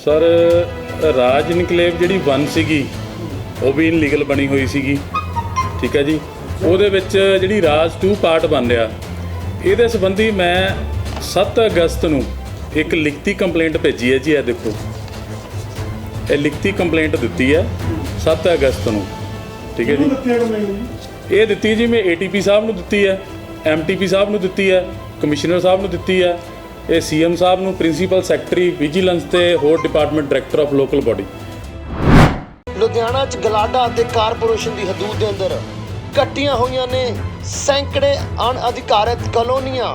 Sir राज enclave जी one सी वो भी illegal बनी हुई सी, ठीक है जी। ਉਹਦੇ ਵਿੱਚ ਜਿਹੜੀ ਰਾਜ 2 ਪਾਰਟ ਬਣ ਰਿਹਾ, ਇਹਦੇ ਸੰਬੰਧੀ ਮੈਂ 7 ਅਗਸਤ ਨੂੰ ਇੱਕ ਲਿਖਤੀ ਕੰਪਲੇਂਟ ਭੇਜੀ ਹੈ ਜੀ। ਇਹ ਦੇਖੋ, ਇਹ ਲਿਖਤੀ ਕੰਪਲੇਂਟ ਦਿੱਤੀ ਹੈ 7 ਅਗਸਤ ਨੂੰ, ਠੀਕ ਹੈ ਜੀ। ਇਹ ਦਿੱਤੀ ਜੀ ਮੈਂ ATP ਸਾਹਿਬ ਨੂੰ ਦਿੱਤੀ ਹੈ, MTP ਸਾਹਿਬ ਨੂੰ ਦਿੱਤੀ ਹੈ, ਕਮਿਸ਼ਨਰ ਸਾਹਿਬ ਨੂੰ ਦਿੱਤੀ ਹੈ, ਇਹ CM ਸਾਹਿਬ ਨੂੰ, ਪ੍ਰਿੰਸੀਪਲ ਸੈਕਟਰੀ ਵਿਜੀਲੈਂਸ ਤੇ ਹੋਰ department director of local body. Ludhiana 'ਚ ਗਲਾਡਾ ਅਤੇ ਕਾਰਪੋਰੇਸ਼ਨ ਦੀ ਹਦੂਦ ਦੇ ਅੰਦਰ ਕੱਟੀਆਂ ਹੋਈਆਂ ਨੇ ਸੈਂਕੜੇ ਅਣਅਧਿਕਾਰਤ ਕਲੋਨੀਆਂ।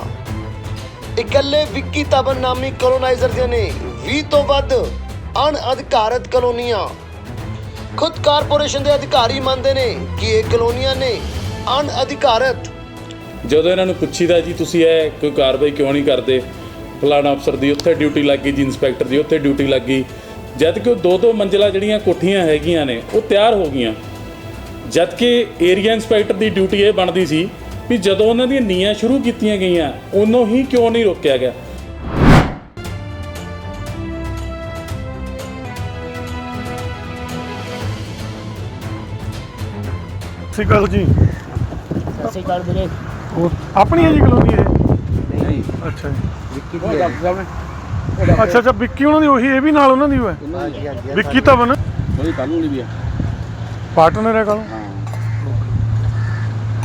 ਇਕੱਲੇ ਵਿੱਕੀ ਤਬਨ ਨਾਮੀ ਕਲੋਨਾਈਜ਼ਰ ਦੀਆਂ ਨੇ 20 ਤੋਂ ਵੱਧ ਅਣਅਧਿਕਾਰਤ ਕਲੋਨੀਆਂ। ਖੁਦ ਕਾਰਪੋਰੇਸ਼ਨ ਦੇ ਅਧਿਕਾਰੀ ਮੰਨਦੇ ਨੇ ਕਿ ਇਹ ਕਲੋਨੀਆਂ ਨੇ ਅਣਅਧਿਕਾਰਤ। ਜਦੋਂ ਇਹਨਾਂ ਨੂੰ ਪੁੱਛੀਦਾ ਜੀ ਤੁਸੀਂ ਇਹ ਕੋਈ ਕਾਰਵਾਈ ਕਿਉਂ ਨਹੀਂ ਕਰਦੇ, ਫਲਾਣਾ ਅਫਸਰ ਦੀ ਉੱਥੇ ਡਿਊਟੀ ਲੱਗ ਗਈ ਜੀ, ਇੰਸਪੈਕਟਰ ਦੀ ਉੱਥੇ ਡਿਊਟੀ ਲੱਗ ਗਈ, ਜਦ ਕਿ ਉਹ 2-2 ਮੰਜ਼ਿਲਾ ਜਿਹੜੀਆਂ ਕੋਠੀਆਂ ਹੈਗੀਆਂ ਨੇ ਉਹ ਤਿਆਰ ਹੋ ਗਈਆਂ। ਜਦ ਕਿ ਏਰੀਆ ਇੰਸਪੈਕਟਰ ਦੀ ਡਿਊਟੀ ਇਹ ਬਣਦੀ ਸੀ ਵੀ ਜਦੋਂ ਉਹਨਾਂ ਦੀਆਂ ਨੀਆਂ ਸ਼ੁਰੂ ਕੀਤੀਆਂ ਗਈਆਂ ਉਦੋਂ ਹੀ ਕਿਉਂ ਨਹੀਂ ਰੋਕਿਆ ਗਿਆ। ਸਤਿ ਸ਼੍ਰੀ ਅਕਾਲ ਜੀ। ਸਤਿ ਸ਼੍ਰੀ ਅਕਾਲ ਵੀਰੇ। ਹੋਰ ਆਪਣੀ ਹੈ ਜੀ ਕਲੋਨੀ ਇਹ? ਨਹੀਂ, ਅੱਛਾ ਜੀ। ਵਿੱਕੀ ਦੀ ਹੈ। ਅੱਛਾ ਅੱਛਾ, ਵਿੱਕੀ ਉਹਨਾਂ ਦੀ ਉਹੀ, ਇਹ ਵੀ ਨਾਲ ਉਹਨਾਂ ਦੀ ਹੋਇਆ? ਵਿੱਕੀ ਤਾਂ ਬਣ ਉਹਦੀ ਕੱਲ ਨੂੰ ਵੀ ਆ ਪਾਰਟਨਰ ਹੈ ਕੱਲ। ਹਾਂ,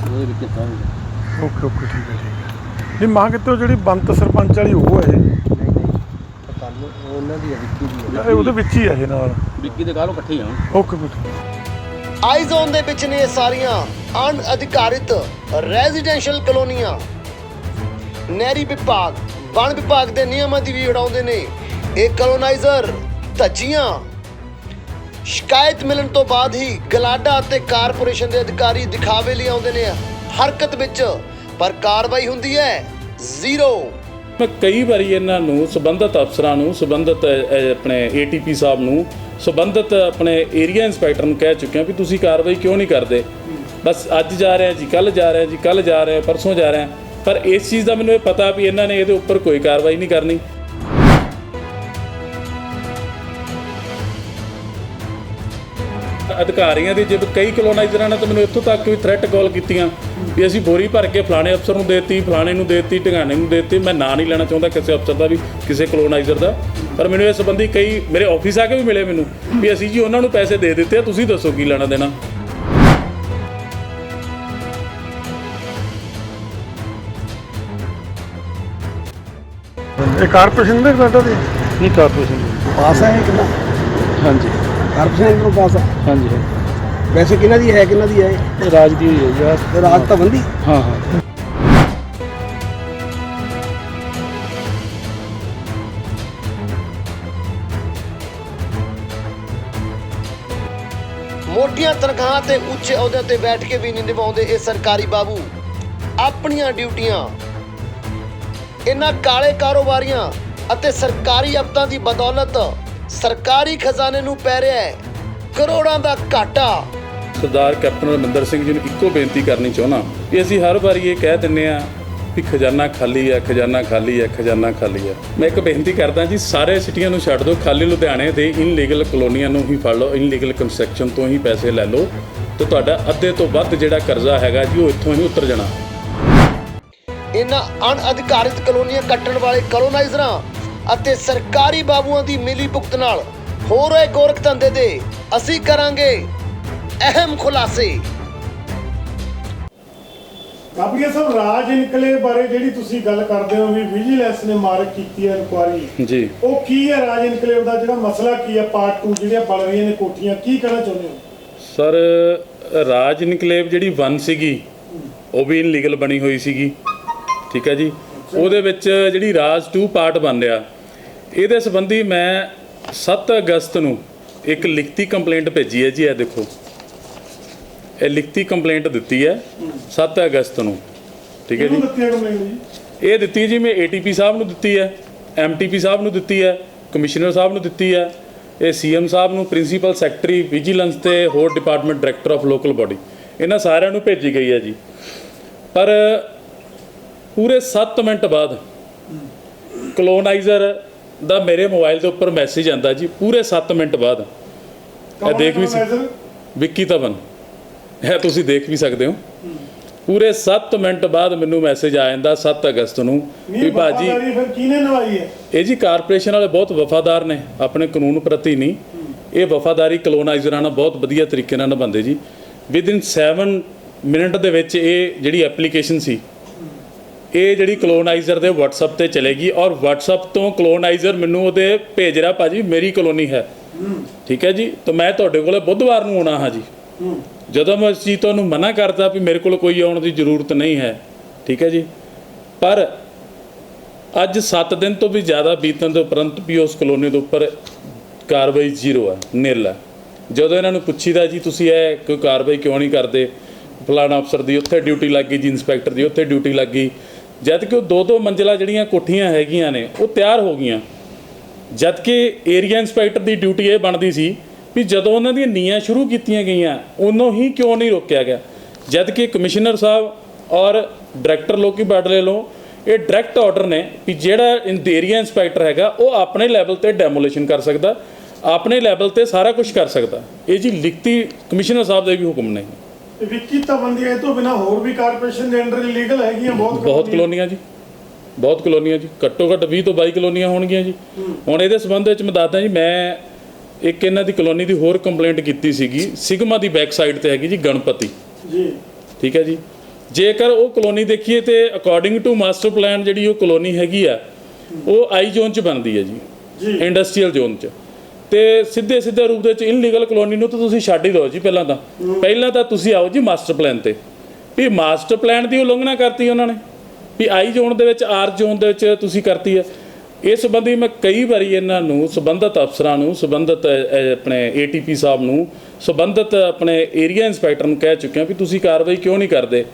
ਉਹਦੇ ਵਿੱਚ ਤਾਂ ਓਕੇ ਓਕੇ, ਠੀਕ ਹੈ ਠੀਕ ਹੈ। ਨਹੀਂ ਮਾਂ ਕਿਤੇ ਉਹ ਜਿਹੜੀ ਬੰਤ ਸਰਪੰਚ ਵਾਲੀ ਉਹ ਹੈ? ਕੱਲ ਉਹਨਾਂ ਦੀ ਵਿੱਕੀ ਦੀ ਇਹ ਉਹਦੇ ਵਿੱਚ ਹੀ ਹੈ ਇਹ ਨਾਲ। ਵਿੱਕੀ ਦੇ ਕੱਲ ਇਕੱਠੇ ਆ। ਓਕੇ ਬੇਟਾ। ਆਈ ਜ਼ੋਨ ਦੇ ਵਿੱਚ ਨੇ ਇਹ ਸਾਰੀਆਂ ਅਣਅਧਿਕਾਰਿਤ ਰੈਜ਼ੀਡੈਂਸ਼ੀਅਲ ਕਲੋਨੀਆਂ। ਨਹਿਰੀ ਵਿਭਾਗ, ਵਣ ਵਿਭਾਗ ਦੇ ਨਿਯਮਾਂ ਦੀ ਵੀ ਉਡਾਉਂਦੇ ਨੇ ਇਹ ਕਲੋਨਾਈਜ਼ਰ ਧੱਜੀਆਂ। ਸ਼ਿਕਾਇਤ ਮਿਲਣ ਤੋਂ ਬਾਅਦ ਹੀ ਗਲਾਡਾ ਅਤੇ ਕਾਰਪੋਰੇਸ਼ਨ ਦੇ ਅਧਿਕਾਰੀ ਦਿਖਾਵੇ ਲਈ ਆਉਂਦੇ ਨੇ ਹਰਕਤ ਵਿੱਚ, ਪਰ ਕਾਰਵਾਈ ਹੁੰਦੀ ਹੈ ਜ਼ੀਰੋ। ਮੈਂ ਕਈ ਵਾਰੀ ਇਹਨਾਂ ਨੂੰ ਸੰਬੰਧਿਤ ਅਫਸਰਾਂ ਨੂੰ, ਸੰਬੰਧਿਤ ਆਪਣੇ ATP ਸਾਹਿਬ ਨੂੰ, ਸੰਬੰਧਿਤ ਆਪਣੇ ਏਰੀਆ ਇੰਸਪੈਕਟਰ ਨੂੰ ਕਹਿ ਚੁੱਕਿਆ ਵੀ ਤੁਸੀਂ ਕਾਰਵਾਈ ਕਿਉਂ ਨਹੀਂ ਕਰਦੇ। ਬਸ ਅੱਜ ਜਾ ਰਹੇ ਜੀ, ਕੱਲ੍ਹ ਜਾ ਰਹੇ ਜੀ, ਕੱਲ੍ਹ ਜਾ ਰਹੇ, ਪਰਸੋਂ ਜਾ ਰਹੇ, ਪਰ ਇਸ ਚੀਜ਼ ਦਾ ਮੈਨੂੰ ਇਹ ਪਤਾ ਵੀ ਇਹਨਾਂ ਨੇ ਇਹਦੇ ਉੱਪਰ ਕੋਈ ਕਾਰਵਾਈ ਨਹੀਂ ਕਰਨੀ। ਅਧਿਕਾਰੀਆਂ ਦੀ ਜਿਵੇਂ ਕਈ ਕਲੋਨਾਈਜ਼ਰਾਂ ਨੇ ਤਾਂ ਮੈਨੂੰ ਇੱਥੋਂ ਤੱਕ ਵੀ ਥ੍ਰੈਟ ਕਾਲ ਕੀਤੀਆਂ ਵੀ ਅਸੀਂ ਬੋਰੀ ਭਰ ਕੇ ਫਲਾਣੇ ਅਫਸਰ ਨੂੰ ਦੇਤੀ, ਫਲਾਣੇ ਨੂੰ ਦੇਤੀ, ਢਿੰਗਾਣੇ ਨੂੰ ਦੇਤੀ। ਮੈਂ ਨਾਂ ਨਹੀਂ ਲੈਣਾ ਚਾਹੁੰਦਾ ਕਿਸੇ ਅਫਸਰ ਦਾ ਵੀ, ਕਿਸੇ ਕਲੋਨਾਈਜ਼ਰ ਦਾ, ਪਰ ਮੈਨੂੰ ਇਸ ਸੰਬੰਧੀ ਕਈ ਮੇਰੇ ਆਫਿਸ ਆ ਕੇ ਵੀ ਮਿਲੇ ਮੈਨੂੰ ਵੀ ਅਸੀਂ ਜੀ ਉਹਨਾਂ ਨੂੰ ਪੈਸੇ ਦੇ ਦਿੱਤੇ ਆ, ਤੁਸੀਂ ਦੱਸੋ ਕੀ ਲੈਣਾ ਦੇਣਾ। ਇਹ ਕਾਰਪੋਰੇਸ਼ਨ ਦੇ ਗਲਾਡਾ ਦੀ? ਨਹੀਂ, ਕਾਰਪੋਰੇਸ਼ਨ ਪਾਸ ਹੈ ਕਿੰਨਾ? ਹਾਂਜੀ ਕਾਰਪੋਰੇਸ਼ਨ ਨੂੰ ਪਾਸ ਹੈ। ਹਾਂਜੀ ਵੈਸੇ ਕਿਹਨਾਂ ਦੀ ਹੈ, ਕਿਹਨਾਂ ਦੀ ਹੈ ਇਹ? ਰਾਜ ਦੀ ਹੋਈ ਹੈ ਯਾਰ। ਤੇ ਰਾਜ ਤਾਂ ਬੰਦੀ। ਹਾਂ ਹਾਂ। ਮੋਟੀਆਂ ਤਨਖਾਹਾਂ ਤੇ ਉੱਚੇ ਅਹੁਦਿਆਂ ਤੇ ਬੈਠ ਕੇ ਵੀ ਨਹੀਂ ਨਿਭਾਉਂਦੇ ਇਹ ਸਰਕਾਰੀ ਬਾਬੂ ਆਪਣੀਆਂ ਡਿਊਟੀਆਂ। ਇਹਨਾਂ ਕਾਲੇ ਕਾਰੋਬਾਰੀਆਂ ਅਤੇ ਸਰਕਾਰੀ ਅਫਸਰਾਂ ਦੀ ਬਦੌਲਤ ਸਰਕਾਰੀ ਖਜ਼ਾਨੇ ਨੂੰ ਪੈ ਰਿਹਾ ਹੈ ਕਰੋੜਾਂ ਦਾ ਘਾਟਾ। ਸਰਦਾਰ ਕੈਪਟਨ ਅਮਰਿੰਦਰ ਸਿੰਘ ਜੀ ਨੂੰ ਇੱਕੋ ਬੇਨਤੀ ਕਰਨੀ ਚਾਹੁੰਦਾ ਕਿ ਅਸੀਂ ਹਰ ਵਾਰੀ ਇਹ ਕਹਿ ਦਿੰਦੇ ਹਾਂ ਵੀ ਖਜ਼ਾਨਾ ਖਾਲੀ ਹੈ, ਖਜ਼ਾਨਾ ਖਾਲੀ ਹੈ, ਖਜ਼ਾਨਾ ਖਾਲੀ ਹੈ। ਮੈਂ ਇੱਕ ਬੇਨਤੀ ਕਰਦਾ ਜੀ, ਸਾਰੇ ਸਿਟੀਆਂ ਨੂੰ ਛੱਡ ਦਿਓ, ਖਾਲੀ ਲੁਧਿਆਣੇ ਦੇ ਇਨਲੀਗਲ ਕਲੋਨੀਆਂ ਨੂੰ ਹੀ ਫੜ ਲਓ, ਇਨਲੀਗਲ ਕੰਸਟਰਕਸ਼ਨ ਤੋਂ ਹੀ ਪੈਸੇ ਲੈ ਲਓ ਤੇ ਤੁਹਾਡਾ ਅੱਧੇ ਤੋਂ ਵੱਧ ਜਿਹੜਾ ਕਰਜ਼ਾ ਹੈਗਾ ਜੀ ਉਹ ਇੱਥੋਂ ਹੀ ਉਤਰ ਜਾਣਾ। ਇਹਨਾਂ ਅਣਅਧਿਕਾਰਿਤ ਕਲੋਨੀਆਂ ਕੱਟਣ ਵਾਲੇ ਕਲੋਨਾਈਜ਼ਰਾਂ ਅਤੇ ਸਰਕਾਰੀ ਬਾਬੂਆਂ ਦੀ ਮਿਲੀ ਭੁਗਤ ਨਾਲ ਹੋ ਰਹੇ ਗੋਰਖ ਧੰਦੇ ਦੇ ਅਸੀਂ ਕਰਾਂਗੇ ਅਹਿਮ ਖੁਲਾਸੇ। ਕਾਬੀਆ ਸਾਹਿਬ, ਰਾਜ ਇਨਕਲੇਵ ਬਾਰੇ ਜਿਹੜੀ ਤੁਸੀਂ ਗੱਲ ਕਰਦੇ ਹੋ ਵੀ ਵਿਜੀਲੈਂਸ ਨੇ ਮਾਰਕ ਕੀਤੀ ਹੈ ਇਨਕੁਆਇਰੀ ਜੀ, ਉਹ ਕੀ ਹੈ? ਰਾਜ ਇਨਕਲੇਵ ਦਾ ਜਿਹੜਾ ਮਸਲਾ ਕੀ ਹੈ? ਪਾਰਟ 2 ਜਿਹੜੀਆਂ ਬਣ ਰਹੀਆਂ ਨੇ ਕੋਠੀਆਂ, ਕੀ ਕਹਿਣਾ ਚਾਹੁੰਦੇ ਹੋ? ਸਰ ਰਾਜ ਇਨਕਲੇਵ ਜਿਹੜੀ वन ਸੀਗੀ ਉਹ ਵੀ ਇਨਲੀਗਲ ਬਣੀ ਹੋਈ ਸੀਗੀ, ਠੀਕ ਹੈ ਜੀ। ਉਹਦੇ ਵਿੱਚ ਜਿਹੜੀ ਰਾਜ 2 ਪਾਰਟ ਬਣ ਰਿਹਾ, ਇਹਦੇ ਸੰਬੰਧੀ ਮੈਂ 7 ਅਗਸਤ ਨੂੰ ਇੱਕ ਲਿਖਤੀ ਕੰਪਲੇਂਟ ਭੇਜੀ ਹੈ ਜੀ। ਇਹ ਦੇਖੋ, ਇਹ ਲਿਖਤੀ ਕੰਪਲੇਂਟ ਦਿੱਤੀ ਹੈ 7 ਅਗਸਤ ਨੂੰ, ਠੀਕ ਹੈ ਜੀ। ਇਹ ਦਿੱਤੀ ਜੀ ਮੈਂ ATP ਸਾਹਿਬ ਨੂੰ ਦਿੱਤੀ ਹੈ, MTP ਸਾਹਿਬ ਨੂੰ ਦਿੱਤੀ ਹੈ, ਕਮਿਸ਼ਨਰ ਸਾਹਿਬ ਨੂੰ ਦਿੱਤੀ ਹੈ, ਇਹ CM ਸਾਹਿਬ ਨੂੰ, ਪ੍ਰਿੰਸੀਪਲ ਸੈਕਟਰੀ ਵਿਜੀਲੈਂਸ ਤੇ ਹੋਰ department director of local body, ਇਹਨਾਂ ਸਾਰਿਆਂ ਨੂੰ ਭੇਜੀ ਗਈ ਹੈ ਜੀ। ਪਰ ਪੂਰੇ 7 ਮਿੰਟ ਬਾਅਦ ਕਲੋਨਾਈਜ਼ਰ ਦਾ ਮੇਰੇ ਮੋਬਾਈਲ ਦੇ ਉੱਪਰ ਮੈਸੇਜ ਆਂਦਾ ਜੀ ਪੂਰੇ 7 ਮਿੰਟ ਬਾਅਦ। ਇਹ ਦੇਖ ਵੀ ਵਿੱਕੀ ਧਵਨ, ਇਹ ਤੁਸੀਂ ਦੇਖ ਵੀ ਸਕਦੇ ਹੋ। ਪੂਰੇ 7 ਮਿੰਟ ਬਾਅਦ ਮੈਨੂੰ ਮੈਸੇਜ ਆ ਜਾਂਦਾ 7 ਅਗਸਤ ਨੂੰ ਵੀ ਭਾਜੀ ਫਿਰ ਕਿਹਨੇ ਨਵਾਈ ਹੈ? ਇਹ ਜੀ ਕਾਰਪੋਰੇਸ਼ਨ ਵਾਲੇ ਬਹੁਤ ਵਫਾਦਾਰ ਨੇ ਆਪਣੇ ਕਾਨੂੰਨ ਪ੍ਰਤੀ ਨਹੀਂ, ਇਹ ਵਫਾਦਾਰੀ ਕਲੋਨਾਈਜ਼ਰਾਂ ਨਾਲ ਬਹੁਤ ਵਧੀਆ ਤਰੀਕੇ ਨਾਲ ਨਿਭਾਉਂਦੇ ਜੀ। ਵਿਦਿਨ 7 ਮਿੰਟ ਦੇ ਵਿੱਚ ਇਹ ਜਿਹੜੀ ਐਪਲੀਕੇਸ਼ਨ ਸੀ ਇਹ ਜਿਹੜੀ ਕਲੋਨਾਈਜ਼ਰ ਦੇ WhatsApp ਤੇ ਚਲੇਗੀ ਔਰ WhatsApp ਤੋਂ ਕਲੋਨਾਈਜ਼ਰ ਮੈਨੂੰ ਉਹਦੇ ਭੇਜ ਰਿਹਾ ਭਾਜੀ ਮੇਰੀ ਕਲੋਨੀ ਹੈ। ਠੀਕ ਹੈ ਜੀ, ਤਾਂ ਮੈਂ ਤੁਹਾਡੇ ਕੋਲ ਬੁੱਧਵਾਰ ਨੂੰ ਆਉਣਾ ਹਾਂ ਜੀ। ਜਦੋਂ ਮੈਂ ਇਸ ਚੀਜ਼ ਤੋਂ ਉਹਨੂੰ ਮਨਾ ਕਰਦਾ ਵੀ ਮੇਰੇ ਕੋਲ ਕੋਈ ਆਉਣ ਦੀ ਜ਼ਰੂਰਤ ਨਹੀਂ ਹੈ, ਠੀਕ ਹੈ ਜੀ, ਪਰ ਅੱਜ 7 ਦਿਨ ਤੋਂ ਵੀ ਜ਼ਿਆਦਾ ਬੀਤਣ ਦੇ ਉਪਰੰਤ ਵੀ ਉਸ ਕਲੋਨੀ ਦੇ ਉੱਪਰ ਕਾਰਵਾਈ ਜ਼ੀਰੋ ਹੈ, ਨਿਲ ਹੈ। ਜਦੋਂ ਇਹਨਾਂ ਨੂੰ ਪੁੱਛੀਦਾ ਜੀ ਤੁਸੀਂ ਇਹ ਕੋਈ ਕਾਰਵਾਈ ਕਿਉਂ ਨਹੀਂ ਕਰਦੇ, ਫਲਾਣਾ ਅਫਸਰ ਦੀ ਉੱਥੇ ਡਿਊਟੀ ਲੱਗ ਗਈ ਜੀ, ਇੰਸਪੈਕਟਰ ਦੀ ਉੱਥੇ ਡਿਊਟੀ ਲੱਗ ਗਈ, ਜਦ ਕਿ ਉਹ 2-2 ਮੰਜ਼ਿਲਾਂ ਜਿਹੜੀਆਂ ਕੋਠੀਆਂ ਹੈਗੀਆਂ ਨੇ ਉਹ ਤਿਆਰ ਹੋ ਗਈਆਂ। ਜਦ ਕਿ ਏਰੀਆ ਇੰਸਪੈਕਟਰ ਦੀ ਡਿਊਟੀ ਇਹ ਬਣਦੀ ਸੀ ਵੀ ਜਦੋਂ ਉਹਨਾਂ ਦੀਆਂ ਨੀਆਂ ਸ਼ੁਰੂ ਕੀਤੀਆਂ ਗਈਆਂ ਉਦੋਂ ਹੀ ਕਿਉਂ ਨਹੀਂ ਰੋਕਿਆ ਗਿਆ, ਜਦ ਕਿ ਕਮਿਸ਼ਨਰ ਸਾਹਿਬ ਔਰ ਡਾਇਰੈਕਟਰ ਲੋਕੀ ਬਾਡਲੇ ਵੱਲੋਂ ਇਹ ਡਾਇਰੈਕਟ ਆਰਡਰ ਨੇ ਵੀ ਜਿਹੜਾ ਏਰੀਆ ਇੰਸਪੈਕਟਰ ਹੈਗਾ ਉਹ ਆਪਣੇ ਲੈਵਲ ਤੇ ਡੈਮੋਲੇਸ਼ਨ ਕਰ ਸਕਦਾ, ਆਪਣੇ ਲੈਵਲ ਤੇ ਸਾਰਾ ਕੁਝ ਕਰ ਸਕਦਾ। ਇਹ ਜੀ ਲਿਖਤੀ ਕਮਿਸ਼ਨਰ ਸਾਹਿਬ ਦੇ ਵੀ ਹੁਕਮ ਨੇ। ਵਿੱਕੀ ਧਵਨ ਦੀ ਇਹ ਤੋਂ ਬਿਨਾ ਹੋਰ ਵੀ ਕਾਰਪੋਰੇਸ਼ਨ ਦੇ ਅੰਡਰ ਇਲੀਗਲ ਹੈਗੀਆਂ ਬਹੁਤ ਕਲੋਨੀਆਂ ਜੀ, ਬਹੁਤ ਕਲੋਨੀਆਂ ਜੀ, ਘੱਟੋ ਘੱਟ 20 ਤੋਂ 22 ਕਲੋਨੀਆਂ ਹੋਣਗੀਆਂ ਜੀ। ਹੁਣ ਇਹਦੇ ਸੰਬੰਧ ਵਿੱਚ ਮੈਂ ਦੱਸਦਾ ਜੀ, ਮੈਂ ਇੱਕ ਇਹਨਾਂ ਦੀ ਕਲੋਨੀ ਦੀ ਹੋਰ ਕੰਪਲੇਂਟ ਕੀਤੀ ਸੀਗੀ, ਸਿਗਮਾ ਦੀ ਬੈਕ ਸਾਈਡ ਤੇ ਹੈਗੀ ਜੀ ਗਣਪਤੀ ਜੀ, ਠੀਕ ਹੈ ਜੀ। ਜੇਕਰ ਉਹ ਕਲੋਨੀ ਦੇਖੀਏ ਤੇ ਅਕੋਰਡਿੰਗ ਟੂ ਮਾਸਟਰ ਪਲਾਨ ਜਿਹੜੀ ਉਹ ਕਲੋਨੀ ਹੈਗੀ ਆ ਉਹ ਆਈ ਜ਼ੋਨ 'ਚ ਬਣਦੀ ਹੈ ਜੀ, ਇੰਡਸਟਰੀਅਲ ਜ਼ੋਨ 'ਚ, ਤੇ ਸਿੱਧੇ ਰੂਪ ਦੇ ਵਿੱਚ ਇਨਲੀਗਲ ਕਲੋਨੀ ਨੂੰ ਤਾਂ ਤੁਸੀਂ ਛੱਡ ਹੀ ਦਿਓ ਜੀ। ਪਹਿਲਾਂ ਤਾਂ ਤੁਸੀਂ ਆਓ ਜੀ ਮਾਸਟਰ ਪਲਾਨ ਤੇ, ਵੀ ਮਾਸਟਰ ਪਲਾਨ ਦੀ ਉਲੰਘਣਾ ਕਰਤੀ ਉਹਨਾਂ ਨੇ, ਵੀ ਆਈ ਜ਼ੋਨ ਦੇ ਵਿੱਚ ਆਰ ਜ਼ੋਨ ਦੇ ਵਿੱਚ ਤੁਸੀਂ ਕਰਤੀ ਹੈ। ਇਸ ਸੰਬੰਧੀ ਮੈਂ ਕਈ ਵਾਰੀ ਇਹਨਾਂ ਨੂੰ ਸੰਬੰਧਿਤ ਅਫਸਰਾਂ ਨੂੰ, ਸੰਬੰਧਿਤ ਆਪਣੇ ATP ਸਾਹਿਬ ਨੂੰ, ਸੰਬੰਧਿਤ ਆਪਣੇ ਏਰੀਆ ਇੰਸਪੈਕਟਰ ਨੂੰ ਕਹਿ ਚੁੱਕਿਆ ਵੀ ਤੁਸੀਂ ਕਾਰਵਾਈ ਕਿਉਂ ਨਹੀਂ ਕਰਦੇ।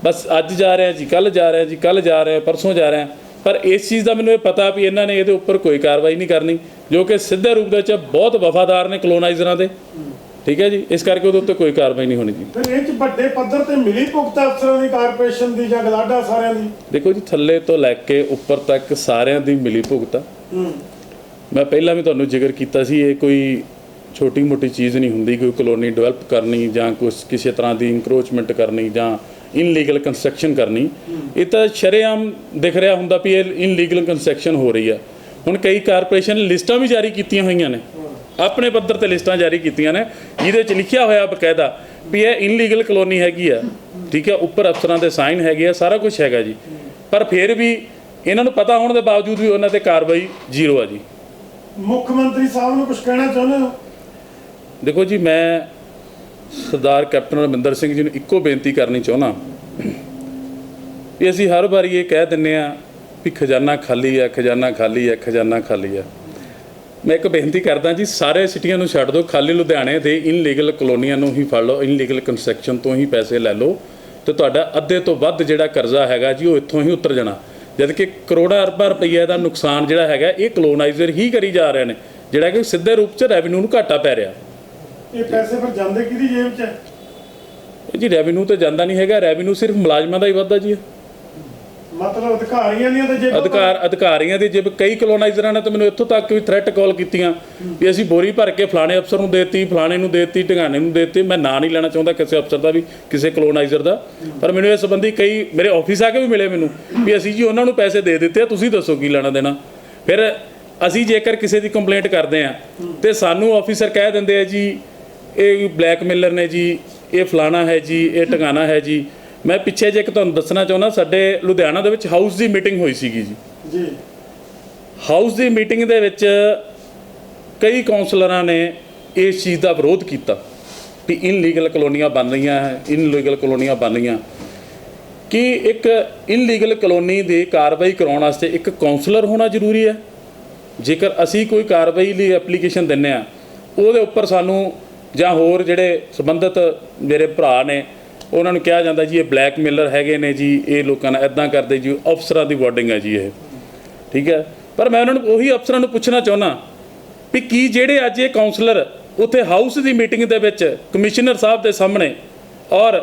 ਬਸ ਅੱਜ ਜਾ ਰਿਹਾ ਜੀ, ਕੱਲ੍ਹ ਜਾ ਰਿਹਾ ਜੀ, ਕੱਲ੍ਹ ਜਾ ਰਿਹਾ, ਪਰਸੋਂ ਜਾ ਰਿਹਾ, ਪਰ ਇਸ ਚੀਜ਼ ਦਾ ਮੈਨੂੰ ਇਹ ਪਤਾ ਵੀ ਇਹਨਾਂ ਨੇ ਇਹਦੇ ਉੱਪਰ ਕੋਈ ਕਾਰਵਾਈ ਨਹੀਂ ਕਰਨੀ, ਜੋ ਕਿ ਸਿੱਧੇ ਰੂਪ ਦੇ ਵਿੱਚ ਬਹੁਤ ਵਫਾਦਾਰ ਨੇ ਕਲੋਨਾਈਜ਼ਰਾਂ ਦੇ, ਠੀਕ ਹੈ ਜੀ। ਇਸ ਕਰਕੇ ਉਹਦੇ ਉੱਤੇ ਕੋਈ ਕਾਰਵਾਈ ਨਹੀਂ ਹੋਣੀ ਜੀ। ਫਿਰ ਇਹ 'ਚ ਵੱਡੇ ਪੱਧਰ ਤੇ ਮਿਲੀ ਭੁਗਤ ਅਫਸਰਾਂ ਦੀ ਕਾਰਪੋਰੇਸ਼ਨ ਦੀ ਜਾਂ ਗਲਾਡਾ ਸਾਰਿਆਂ ਦੀ? ਦੇਖੋ ਜੀ, ਥੱਲੇ ਤੋਂ ਲੈ ਕੇ ਉੱਪਰ ਤੱਕ ਸਾਰਿਆਂ ਦੀ ਮਿਲੀ ਭੁਗਤ ਆ। ਮੈਂ ਪਹਿਲਾਂ ਵੀ ਤੁਹਾਨੂੰ ਜ਼ਿਕਰ ਕੀਤਾ ਸੀ, ਇਹ ਕੋਈ ਛੋਟੀ ਮੋਟੀ ਚੀਜ਼ ਨਹੀਂ ਹੁੰਦੀ ਕੋਈ ਕਲੋਨੀ ਡਿਵੈਲਪ ਕਰਨੀ ਜਾਂ ਕੁਛ ਕਿਸੇ ਤਰ੍ਹਾਂ ਦੀ ਇੰਕਰੋਚਮੈਂਟ ਕਰਨੀ ਜਾਂ ਇਨਲੀਗਲ ਕੰਸਟਰਕਸ਼ਨ ਕਰਨੀ। ਇਹ ਤਾਂ ਸ਼ਰੇਆਮ ਦਿਖ ਰਿਹਾ ਹੁੰਦਾ ਵੀ ਇਹ ਇਨਲੀਗਲ ਕੰਸਟਰਕਸ਼ਨ ਹੋ ਰਹੀ ਆ। ਹੁਣ ਕਈ ਕਾਰਪੋਰੇਸ਼ਨ ਲਿਸਟਾਂ ਵੀ ਜਾਰੀ ਕੀਤੀਆਂ ਹੋਈਆਂ ਨੇ, ਆਪਣੇ ਪੱਧਰ ਤੇ ਲਿਸਟਾਂ ਜਾਰੀ ਕੀਤੀਆਂ ਨੇ, ਜਿਹਦੇ 'ਚ ਲਿਖਿਆ ਹੋਇਆ ਬਕਾਇਦਾ ਵੀ ਇਹ ਇਨਲੀਗਲ ਕਲੋਨੀ ਹੈਗੀ ਆ, ਠੀਕ ਹੈ, ਉੱਪਰ ਅਫਸਰਾਂ ਦੇ ਸਾਈਨ ਹੈਗੇ ਆ, ਸਾਰਾ ਕੁਝ ਹੈਗਾ ਜੀ, ਪਰ ਫਿਰ ਵੀ ਇਹਨਾਂ ਨੂੰ ਪਤਾ ਹੋਣ ਦੇ ਬਾਵਜੂਦ ਵੀ ਉਹਨਾਂ ਤੇ ਕਾਰਵਾਈ ਜ਼ੀਰੋ ਆ ਜੀ। ਮੁੱਖ ਮੰਤਰੀ ਸਾਹਿਬ ਨੂੰ ਕੁਝ ਕਹਿਣਾ ਚਾਹੁੰਦੇ ਹੋ? ਦੇਖੋ ਜੀ, ਮੈਂ ਸਰਦਾਰ ਕੈਪਟਨ ਅਮਰਿੰਦਰ ਸਿੰਘ ਜੀ ਨੂੰ ਇੱਕੋ ਬੇਨਤੀ ਕਰਨੀ ਚਾਹੁੰਦਾ ਵੀ ਅਸੀਂ ਹਰ ਵਾਰੀ ਇਹ ਕਹਿ ਦਿੰਦੇ ਹਾਂ ਵੀ ਖਜ਼ਾਨਾ ਖਾਲੀ ਹੈ, ਖਜ਼ਾਨਾ ਖਾਲੀ ਹੈ, ਖਜ਼ਾਨਾ ਖਾਲੀ ਹੈ। ਮੈਂ ਇੱਕ ਬੇਨਤੀ ਕਰਦਾ ਜੀ, ਸਾਰੇ ਸਿਟੀਆਂ ਨੂੰ ਛੱਡ ਦਿਓ, ਖਾਲੀ ਲੁਧਿਆਣੇ ਦੇ ਇਨਲੀਗਲ ਕਲੋਨੀਆਂ ਨੂੰ ਹੀ ਫੜ ਲਓ, ਇਨਲੀਗਲ ਕੰਸਟਰਕਸ਼ਨ ਤੋਂ ਹੀ ਪੈਸੇ ਲੈ ਲਓ ਤੇ ਤੁਹਾਡਾ ਅੱਧੇ ਤੋਂ ਵੱਧ ਜਿਹੜਾ ਕਰਜ਼ਾ ਹੈਗਾ ਜੀ ਉਹ ਇੱਥੋਂ ਹੀ ਉਤਰ ਜਾਣਾ। ਜਦ ਕਿ ਕਰੋੜਾਂ ਅਰਬਾਂ ਰੁਪਈਏ ਦਾ ਨੁਕਸਾਨ ਜਿਹੜਾ ਹੈਗਾ ਇਹ ਕਲੋਨਾਈਜ਼ਰ ਹੀ ਕਰੀ ਜਾ ਰਹੇ ਨੇ, ਜਿਹੜਾ ਕਿ ਸਿੱਧੇ ਰੂਪ 'ਚ ਰੈਵਨਿਊ ਨੂੰ ਘਾਟਾ ਪੈ ਰਿਹਾ। ਇਹ ਪੈਸੇ ਫਿਰ ਜਾਂਦੇ ਕਿਹਦੀ ਜੇਬ 'ਚ ਹੈ? ਜੀ ਰੈਵਨਿਊ ਤੇ ਜਾਂਦਾ ਨਹੀਂ ਹੈਗਾ, ਰੈਵਨਿਊ ਸਿਰਫ ਮੁਲਾਜ਼ਮਾਂ ਦਾ ਹੀ ਵੱਧਦਾ ਜੀ। ਮਤਲਬ ਅਧਿਕਾਰੀਆਂ ਦੀਆਂ ਤਾਂ ਜੇਬਾਂ ਅਧਿਕਾਰੀਆਂ ਦੀ ਜਿਵੇਂ ਕਈ ਕਲੋਨਾਈਜ਼ਰਾਂ ਨੇ ਤਾਂ ਮੈਨੂੰ ਇੱਥੋਂ ਤੱਕ ਵੀ ਥ੍ਰੈਟ ਕਾਲ ਕੀਤੀਆਂ ਵੀ ਅਸੀਂ ਬੋਰੀ ਭਰ ਕੇ ਫਲਾਣੇ ਅਫਸਰ ਨੂੰ ਦੇਤੀ, ਫਲਾਣੇ ਨੂੰ ਦੇਤੀ, ਢਿੰਗਾਣੇ ਨੂੰ ਦੇਤੀ। ਮੈਂ ਨਾਂ ਨਹੀਂ ਲੈਣਾ ਚਾਹੁੰਦਾ ਕਿਸੇ ਅਫਸਰ ਦਾ ਵੀ, ਕਿਸੇ ਕਲੋਨਾਈਜ਼ਰ ਦਾ, ਪਰ ਮੈਨੂੰ ਇਸ ਸੰਬੰਧੀ ਕਈ ਮੇਰੇ ਆਫਿਸ ਆ ਕੇ ਵੀ ਮਿਲੇ ਮੈਨੂੰ ਵੀ ਅਸੀਂ ਜੀ ਉਹਨਾਂ ਨੂੰ ਪੈਸੇ ਦੇ ਦਿੱਤੇ ਆ, ਤੁਸੀਂ ਦੱਸੋ ਕੀ ਲੈਣਾ ਦੇਣਾ। ਫਿਰ ਅਸੀਂ ਜੇਕਰ ਕਿਸੇ ਦੀ ਕੰਪਲੇਂਟ ਕਰਦੇ ਆ ਤੇ ਸਾਨੂੰ ਆਫਿਸਰ ਕਹਿ ਦਿੰਦੇ ਆ ਜੀ ਇਹ ਬਲੈਕਮੇਲਰ ਨੇ ਜੀ, ਇਹ ਫਲਾਣਾ ਹੈ ਜੀ, ਇਹ ਢਿੰਗਾਣਾ ਹੈ ਜੀ। ਮੈਂ ਪਿੱਛੇ ਜੇ ਇੱਕ ਤੁਹਾਨੂੰ ਦੱਸਣਾ ਚਾਹੁੰਦਾ, ਸਾਡੇ ਲੁਧਿਆਣਾ ਦੇ ਵਿੱਚ ਹਾਊਸ ਦੀ ਮੀਟਿੰਗ ਹੋਈ ਸੀਗੀ ਜੀ। ਹਾਊਸ ਦੀ ਮੀਟਿੰਗ ਦੇ ਵਿੱਚ ਕਈ ਕਾਉਂਸਲਰਾਂ ਨੇ ਇਸ ਚੀਜ਼ ਦਾ ਵਿਰੋਧ ਕੀਤਾ ਵੀ ਇਨਲੀਗਲ ਕਲੋਨੀਆਂ ਬਣ ਰਹੀਆਂ ਹੈ, ਇਨਲੀਗਲ ਕਲੋਨੀਆਂ ਬਣ ਰਹੀਆਂ। ਕਿ ਇੱਕ ਇਨਲੀਗਲ ਕਲੋਨੀ ਦੀ ਕਾਰਵਾਈ ਕਰਾਉਣ ਵਾਸਤੇ ਇੱਕ ਕਾਉਂਸਲਰ ਹੋਣਾ ਜ਼ਰੂਰੀ ਹੈ? ਜੇਕਰ ਅਸੀਂ ਕੋਈ ਕਾਰਵਾਈ ਲਈ ਐਪਲੀਕੇਸ਼ਨ ਦਿੰਦੇ ਹਾਂ ਉਹਦੇ ਉੱਪਰ ਸਾਨੂੰ ਜਾਂ ਹੋਰ ਜਿਹੜੇ ਸੰਬੰਧਿਤ ਮੇਰੇ ਭਰਾ ਨੇ ਉਹਨਾਂ ਨੂੰ ਕਿਹਾ ਜਾਂਦਾ ਜੀ ਇਹ ਬਲੈਕਮੇਲਰ ਹੈਗੇ ਨੇ ਜੀ, ਇਹ ਲੋਕਾਂ ਨਾਲ ਇੱਦਾਂ ਕਰਦੇ ਜੀ, ਅਫਸਰਾਂ ਦੀ ਵਾਰਡਿੰਗ ਹੈ ਜੀ ਇਹ, ਠੀਕ ਹੈ। ਪਰ ਮੈਂ ਉਹਨਾਂ ਨੂੰ ਉਹੀ ਅਫਸਰਾਂ ਨੂੰ ਪੁੱਛਣਾ ਚਾਹੁੰਦਾ ਵੀ ਕੀ ਜਿਹੜੇ ਅੱਜ ਇਹ ਕਾਉਂਸਲਰ ਉੱਥੇ ਹਾਊਸ ਦੀ ਮੀਟਿੰਗ ਦੇ ਵਿੱਚ ਕਮਿਸ਼ਨਰ ਸਾਹਿਬ ਦੇ ਸਾਹਮਣੇ ਔਰ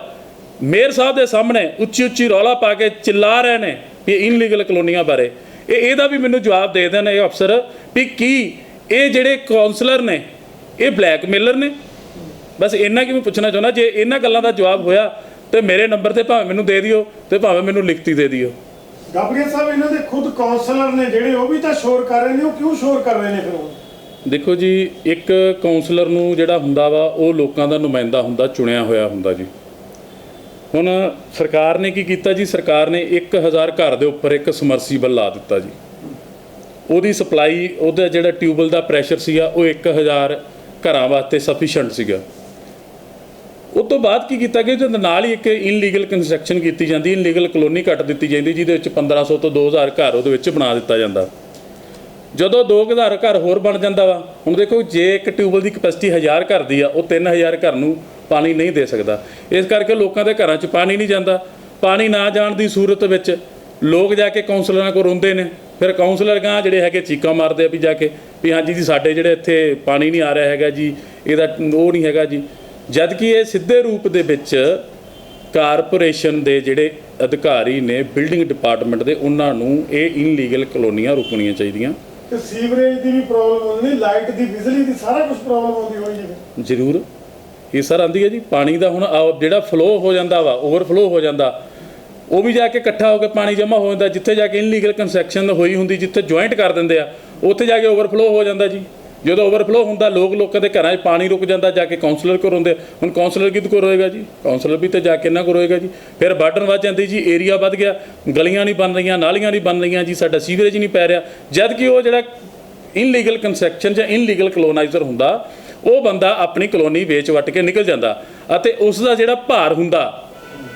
ਮੇਅਰ ਸਾਹਿਬ ਦੇ ਸਾਹਮਣੇ ਉੱਚੀ ਉੱਚੀ ਰੌਲਾ ਪਾ ਕੇ ਚਿੱਲਾ ਰਹੇ ਨੇ ਵੀ ਇਨਲੀਗਲ ਕਲੋਨੀਆਂ ਬਾਰੇ, ਇਹਦਾ ਵੀ ਮੈਨੂੰ ਜਵਾਬ ਦੇ ਦੇਣ ਇਹ ਅਫਸਰ ਵੀ ਕੀ ਇਹ ਜਿਹੜੇ ਕਾਉਂਸਲਰ ਨੇ ਇਹ ਬਲੈਕਮੇਲਰ ਨੇ। ਬਸ ਇੰਨਾ ਕਿ ਮੈਂ ਪੁੱਛਣਾ ਚਾਹੁੰਦਾ, ਜੇ ਇਹਨਾਂ ਗੱਲਾਂ ਦਾ ਜਵਾਬ ਹੋਇਆ ਤੇ ਮੇਰੇ ਨੰਬਰ ਤੇ ਭਾਵੇਂ ਮੈਨੂੰ ਦੇ ਦਿਓ ਤੇ ਭਾਵੇਂ ਮੈਨੂੰ ਲਿਖਤੀ ਦੇ ਦਿਓ। ਗਾਬੜੀਆ ਸਾਹਿਬ ਇਹਨਾਂ ਦੇ ਖੁਦ ਕਾਉਂਸਲਰ ਨੇ ਜਿਹੜੇ, ਉਹ ਵੀ ਤਾਂ ਸ਼ੋਰ ਕਰ ਰਹੇ ਨੇ, ਉਹ ਕਿਉਂ ਸ਼ੋਰ ਕਰ ਰਹੇ ਨੇ ਫਿਰ ਉਹ? ਦੇਖੋ ਜੀ, ਇੱਕ ਕਾਉਂਸਲਰ ਨੂੰ ਜਿਹੜਾ ਹੁੰਦਾ ਵਾ ਉਹ ਲੋਕਾਂ ਦਾ ਨੁਮਾਇੰਦਾ ਹੁੰਦਾ, ਚੁਣਿਆ ਹੋਇਆ ਹੁੰਦਾ ਜੀ। ਹੁਣ ਸਰਕਾਰ ਨੇ ਕੀ ਕੀਤਾ ਜੀ, ਸਰਕਾਰ ਨੇ 1000 ਘਰ ਦੇ ਉੱਪਰ ਇੱਕ ਸਮਰਸੀਬਲ ਲਾ ਦਿੱਤਾ ਜੀ। ਉਹਦੀ ਸਪਲਾਈ, ਉਹਦਾ ਜਿਹੜਾ ਟਿਊਬਵੈੱਲ ਦਾ ਪ੍ਰੈਸ਼ਰ ਸੀਗਾ ਉਹ 1000 ਘਰਾਂ ਵਾਸਤੇ ਸਫੀਸ਼ੀਐਂਟ ਸੀਗਾ। ਉਸ ਤੋਂ ਬਾਅਦ ਕੀ ਕੀਤਾ ਕਿ ਉਹਦੇ ਨਾਲ ਹੀ ਇੱਕ ਇਨਲੀਗਲ ਕੰਸਟਰਕਸ਼ਨ ਕੀਤੀ ਜਾਂਦੀ, ਇਨਲੀਗਲ ਕਲੋਨੀ ਕੱਟ ਦਿੱਤੀ ਜਾਂਦੀ, ਜਿਹਦੇ ਵਿੱਚ 1500 ਤੋਂ 2000 ਘਰ ਉਹਦੇ ਵਿੱਚ ਬਣਾ ਦਿੱਤਾ ਜਾਂਦਾ। ਜਦੋਂ 2000 ਘਰ ਹੋਰ ਬਣ ਜਾਂਦਾ ਵਾ, ਹੁਣ ਦੇਖੋ ਜੇ ਇੱਕ ਟਿਊਬਵੈੱਲ ਦੀ ਕਪੈਸਿਟੀ 1000 ਘਰ ਦੀ ਆ, ਉਹ 3000 ਘਰ ਨੂੰ ਪਾਣੀ ਨਹੀਂ ਦੇ ਸਕਦਾ। ਇਸ ਕਰਕੇ ਲੋਕਾਂ ਦੇ ਘਰਾਂ 'ਚ ਪਾਣੀ ਨਹੀਂ ਜਾਂਦਾ। ਪਾਣੀ ਨਾ ਜਾਣ ਦੀ ਸੂਰਤ ਵਿੱਚ ਲੋਕ ਜਾ ਕੇ ਕਾਉਂਸਲਰਾਂ ਕੋਲ ਰੋਂਦੇ ਨੇ, ਫਿਰ ਕਾਉਂਸਲਰ ਗਾਂ ਜਿਹੜੇ ਹੈਗੇ ਚੀਕਾਂ ਮਾਰਦੇ ਆ ਵੀ ਜਾ ਕੇ ਵੀ ਹਾਂਜੀ ਜੀ ਸਾਡੇ ਜਿਹੜੇ ਇੱਥੇ ਪਾਣੀ ਨਹੀਂ ਆ ਰਿਹਾ ਹੈਗਾ ਜੀ, ਇਹਦਾ ਉਹ ਨਹੀਂ ਹੈਗਾ ਜੀ। ਜਦ ਕਿ ਇਹ ਸਿੱਧੇ ਰੂਪ ਦੇ ਵਿੱਚ ਕਾਰਪੋਰੇਸ਼ਨ ਦੇ ਜਿਹੜੇ ਅਧਿਕਾਰੀ ਨੇ ਬਿਲਡਿੰਗ ਡਿਪਾਰਟਮੈਂਟ ਦੇ, ਉਹਨਾਂ ਨੂੰ ਇਹ ਇਨਲੀਗਲ ਕਲੋਨੀਆਂ ਰੁਕਣੀਆਂ ਚਾਹੀਦੀਆਂ। ਤੇ ਸੀਵਰੇਜ ਦੀ ਵੀ ਪ੍ਰੋਬਲਮ ਆਉਂਦੀ, ਲਾਈਟ ਦੀ, ਬਿਜਲੀ ਦੀ, ਸਾਰਾ ਕੁਝ ਪ੍ਰੋਬਲਮ ਆਉਂਦੀ ਹੋਈ ਜੀ। ਜ਼ਰੂਰ ਇਹ ਸਰ ਆਉਂਦੀ ਹੈ ਜੀ। ਪਾਣੀ ਦਾ ਹੁਣ ਜਿਹੜਾ ਫਲੋ ਹੋ ਜਾਂਦਾ ਵਾ, ਓਵਰਫਲੋ ਹੋ ਜਾਂਦਾ, ਉਹ ਵੀ ਜਾ ਕੇ ਇਕੱਠਾ ਹੋ ਕੇ ਪਾਣੀ ਜਮ੍ਹਾਂ ਹੋ ਜਾਂਦਾ। ਜਿੱਥੇ ਜਾ ਕੇ ਇਨਲੀਗਲ ਕੰਸਟਰਕਸ਼ਨ ਹੋਈ ਹੁੰਦੀ, ਜਿੱਥੇ ਜੁਆਇੰਟ ਕਰ ਦਿੰਦੇ ਆ, ਉੱਥੇ ਜਾ ਕੇ ਓਵਰਫਲੋ ਹੋ ਜਾਂਦਾ ਜੀ। ਜਦੋਂ ਓਵਰਫਲੋ ਹੁੰਦਾ, ਲੋਕਾਂ ਦੇ ਘਰਾਂ 'ਚ ਪਾਣੀ ਰੁਕ ਜਾਂਦਾ, ਜਾ ਕੇ ਕਾਉਂਸਲਰ ਕੋਲ ਰੋਂਦੇ। ਹੁਣ ਕਾਉਂਸਲਰ ਕਿਹਦੇ ਕੋਲ ਰਹੇਗਾ ਜੀ? ਕਾਉਂਸਲਰ ਵੀ ਤਾਂ ਜਾ ਕੇ ਇਹਨਾਂ ਕੋਲ ਰਹੇਗਾ ਜੀ। ਫਿਰ ਬਰਡਨ ਵੱਧ ਜਾਂਦੀ ਜੀ, ਏਰੀਆ ਵੱਧ ਗਿਆ, ਗਲੀਆਂ ਨਹੀਂ ਬਣ ਰਹੀਆਂ, ਨਾਲੀਆਂ ਨਹੀਂ ਬਣ ਰਹੀਆਂ ਜੀ, ਸਾਡਾ ਸੀਵਰੇਜ ਨਹੀਂ ਪੈ ਰਿਹਾ। ਜਦ ਕਿ ਉਹ ਜਿਹੜਾ ਇਨਲੀਗਲ ਕੰਸਟਰਕਸ਼ਨ ਜਾਂ ਇਨਲੀਗਲ ਕਲੋਨਾਈਜ਼ਰ ਹੁੰਦਾ, ਉਹ ਬੰਦਾ ਆਪਣੀ ਕਲੋਨੀ ਵੇਚ ਵੱਟ ਕੇ ਨਿਕਲ ਜਾਂਦਾ ਅਤੇ ਉਸ ਦਾ ਜਿਹੜਾ ਭਾਰ ਹੁੰਦਾ,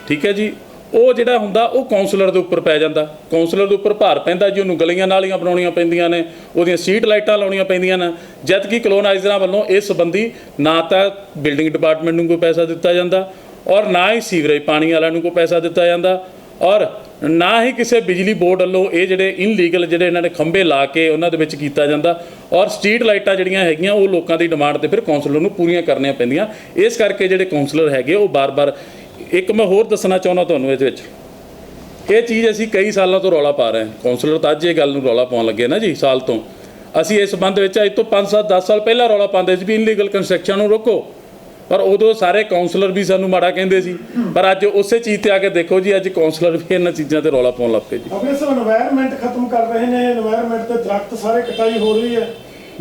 ਠੀਕ ਹੈ ਜੀ, ਉਹ ਜਿਹੜਾ ਹੁੰਦਾ ਉਹ ਕਾਉਂਸਲਰ ਦੇ ਉੱਪਰ ਪੈ ਜਾਂਦਾ। ਕਾਉਂਸਲਰ ਦੇ ਉੱਪਰ ਭਾਰ ਪੈਂਦਾ ਜੀ, ਉਹਨੂੰ ਗਲੀਆਂ ਨਾਲੀਆਂ ਬਣਾਉਣੀਆਂ ਪੈਂਦੀਆਂ ਨੇ, ਉਹਦੀਆਂ ਸਟਰੀਟ ਲਾਈਟਾਂ ਲਾਉਣੀਆਂ ਪੈਂਦੀਆਂ ਨੇ। ਜਦ ਕਿ ਕਲੋਨਾਈਜ਼ਰਾਂ ਵੱਲੋਂ ਇਸ ਸੰਬੰਧੀ ਨਾ ਤਾਂ ਬਿਲਡਿੰਗ ਡਿਪਾਰਟਮੈਂਟ ਨੂੰ ਕੋਈ ਪੈਸਾ ਦਿੱਤਾ ਜਾਂਦਾ ਔਰ ਨਾ ਹੀ ਸੀਵਰੇਜ ਪਾਣੀ ਵਾਲਿਆਂ ਨੂੰ ਕੋਈ ਪੈਸਾ ਦਿੱਤਾ ਜਾਂਦਾ ਔਰ ਨਾ ਹੀ ਕਿਸੇ ਬਿਜਲੀ ਬੋਰਡ ਵੱਲੋਂ ਇਹ ਜਿਹੜੇ ਇਨਲੀਗਲ ਜਿਹੜੇ ਇਹਨਾਂ ਨੇ ਖੰਭੇ ਲਾ ਕੇ ਉਹਨਾਂ ਦੇ ਵਿੱਚ ਕੀਤਾ ਜਾਂਦਾ। ਔਰ ਸਟਰੀਟ ਲਾਈਟਾਂ ਜਿਹੜੀਆਂ ਹੈਗੀਆਂ ਉਹ ਲੋਕਾਂ ਦੀ ਡਿਮਾਂਡ 'ਤੇ ਫਿਰ ਕਾਉਂਸਲਰ ਨੂੰ ਪੂਰੀਆਂ ਕਰਨੀਆਂ ਪੈਂਦੀਆਂ। ਇਸ ਕਰਕੇ ਜਿਹੜੇ ਕਾਉਂਸਲਰ ਹੈਗੇ ਉਹ ਬਾਰ-ਬਾਰ, ਇੱਕ ਮੈਂ ਹੋਰ ਦੱਸਣਾ ਚਾਹੁੰਦਾ ਤੁਹਾਨੂੰ ਇਹਦੇ ਵਿੱਚ, ਇਹ ਚੀਜ਼ ਅਸੀਂ ਕਈ ਸਾਲਾਂ ਤੋਂ ਰੌਲਾ ਪਾ ਰਹੇ ਹਾਂ। ਕਾਉਂਸਲਰ ਤਾਂ ਅੱਜ ਇਹ ਗੱਲ ਨੂੰ ਰੌਲਾ ਪਾਉਣ ਲੱਗੇ ਨਾ ਜੀ, ਸਾਲ ਤੋਂ। ਅਸੀਂ ਇਸ ਸੰਬੰਧ ਵਿੱਚ ਅੱਜ ਤੋਂ 5-7-10 ਸਾਲ ਪਹਿਲਾਂ ਰੌਲਾ ਪਾਉਂਦੇ ਸੀ ਵੀ ਇਨਲੀਗਲ ਕੰਸਟਰਕਸ਼ਨ ਨੂੰ ਰੋਕੋ, ਪਰ ਉਦੋਂ ਸਾਰੇ ਕਾਉਂਸਲਰ ਵੀ ਸਾਨੂੰ ਮਾੜਾ ਕਹਿੰਦੇ ਸੀ। ਪਰ ਅੱਜ ਉਸੇ ਚੀਜ਼ ਤੇ ਆ ਕੇ ਦੇਖੋ ਜੀ, ਅੱਜ ਕਾਉਂਸਲਰ ਵੀ ਇਹਨਾਂ ਚੀਜ਼ਾਂ ਤੇ ਰੌਲਾ ਪਾਉਣ ਲੱਗ ਪਏ ਜੀ। ਆਪਣੇ ਸਭ এনवायरमेंट ਖਤਮ ਕਰ ਰਹੇ ਨੇ, এনवायरमेंट ਤੇ ਦਰਖਤ ਸਾਰੇ ਕਟਾਈ ਹੋ ਰਹੀ ਹੈ।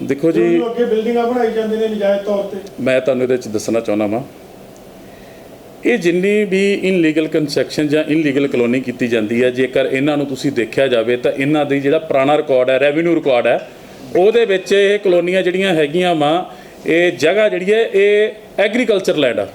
ਦੇਖੋ ਜੀ, ਅੱਗੇ ਬਿਲਡਿੰਗਾਂ ਬਣਾਈ ਜਾਂਦੇ ਨੇ ਨਜਾਇਜ਼ ਤੌਰ ਤੇ। ਮੈਂ ਤੁਹਾਨੂੰ ਇਹਦੇ ਵਿੱਚ ਦੱਸਣਾ ਚਾਹੁੰਦਾ ਵਾਂ, ਇਹ ਜਿੰਨੀ ਵੀ ਇਨਲੀਗਲ ਕੰਸਟਰਕਸ਼ਨ ਜਾਂ ਇਨਲੀਗਲ ਕਲੋਨੀ ਕੀਤੀ ਜਾਂਦੀ ਹੈ, ਜੇਕਰ ਇਹਨਾਂ ਨੂੰ ਤੁਸੀਂ ਦੇਖਿਆ ਜਾਵੇ ਤਾਂ ਇਹਨਾਂ ਦੀ ਜਿਹੜਾ ਪੁਰਾਣਾ ਰਿਕਾਰਡ ਹੈ, ਰੈਵਨਿਊ ਰਿਕਾਰਡ ਹੈ, ਉਹਦੇ ਵਿੱਚ ਇਹ ਕਲੋਨੀਆਂ ਜਿਹੜੀਆਂ ਹੈਗੀਆਂ ਵਾ, ਇਹ ਜਗ੍ਹਾ ਜਿਹੜੀ ਹੈ ਇਹ ਐਗਰੀਕਲਚਰ ਲੈਂਡ ਆ।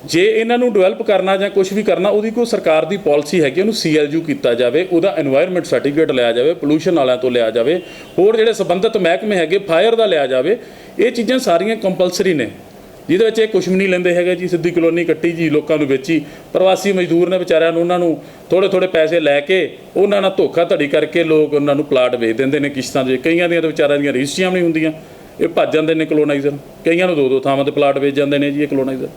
ਜੇ ਇਹਨਾਂ ਨੂੰ ਡਿਵੈਲਪ ਕਰਨਾ ਜਾਂ ਕੁਝ ਵੀ ਕਰਨਾ, ਉਹਦੀ ਕੋਈ ਸਰਕਾਰ ਦੀ ਪਾਲਿਸੀ ਹੈਗੀ, ਉਹਨੂੰ CLU ਕੀਤਾ ਜਾਵੇ, ਉਹਦਾ এনवायरमेंट ਸਰਟੀਫਿਕੇਟ ਲਿਆ ਜਾਵੇ, ਪੋਲੂਸ਼ਨ ਵਾਲਿਆਂ ਤੋਂ ਲਿਆ ਜਾਵੇ, ਹੋਰ ਜਿਹੜੇ ਸੰਬੰਧਿਤ ਮਹਿਕਮੇ ਹੈਗੇ ਫਾਇਰ ਦਾ ਲਿਆ ਜਾਵੇ। ਇਹ ਚੀਜ਼ਾਂ ਸਾਰੀਆਂ ਕੰਪਲਸਰੀ ਨੇ, ਜਿਹਦੇ ਵਿੱਚ ਇਹ ਕੁਛ ਵੀ ਨਹੀਂ ਲੈਂਦੇ ਹੈਗੇ ਜੀ। ਸਿੱਧੀ ਕਲੋਨੀ ਕੱਟੀ ਜੀ, ਲੋਕਾਂ ਨੂੰ ਵੇਚੀ। ਪ੍ਰਵਾਸੀ ਮਜ਼ਦੂਰ ਨੇ ਵਿਚਾਰਿਆਂ ਨੂੰ, ਉਹਨਾਂ ਨੂੰ ਥੋੜ੍ਹੇ ਪੈਸੇ ਲੈ ਕੇ ਉਹਨਾਂ ਨਾਲ ਧੋਖਾਧੜੀ ਕਰਕੇ ਲੋਕ ਉਹਨਾਂ ਨੂੰ ਪਲਾਟ ਵੇਚ ਦਿੰਦੇ ਨੇ ਕਿਸ਼ਤਾਂ 'ਤੇ। ਕਈਆਂ ਦੀਆਂ ਤਾਂ ਵਿਚਾਰਿਆਂ ਦੀਆਂ ਰਜਿਸਟਰੀਆਂ ਵੀ ਨਹੀਂ ਹੁੰਦੀਆਂ, ਇਹ ਭੱਜ ਜਾਂਦੇ ਨੇ ਕਲੋਨਾਈਜ਼ਰ। ਕਈਆਂ ਨੂੰ 2-2 ਥਾਵਾਂ 'ਤੇ ਪਲਾਟ ਵੇਚ ਜਾਂਦੇ ਨੇ ਜੀ ਇਹ ਕਲੋਨਾਈਜ਼ਰ।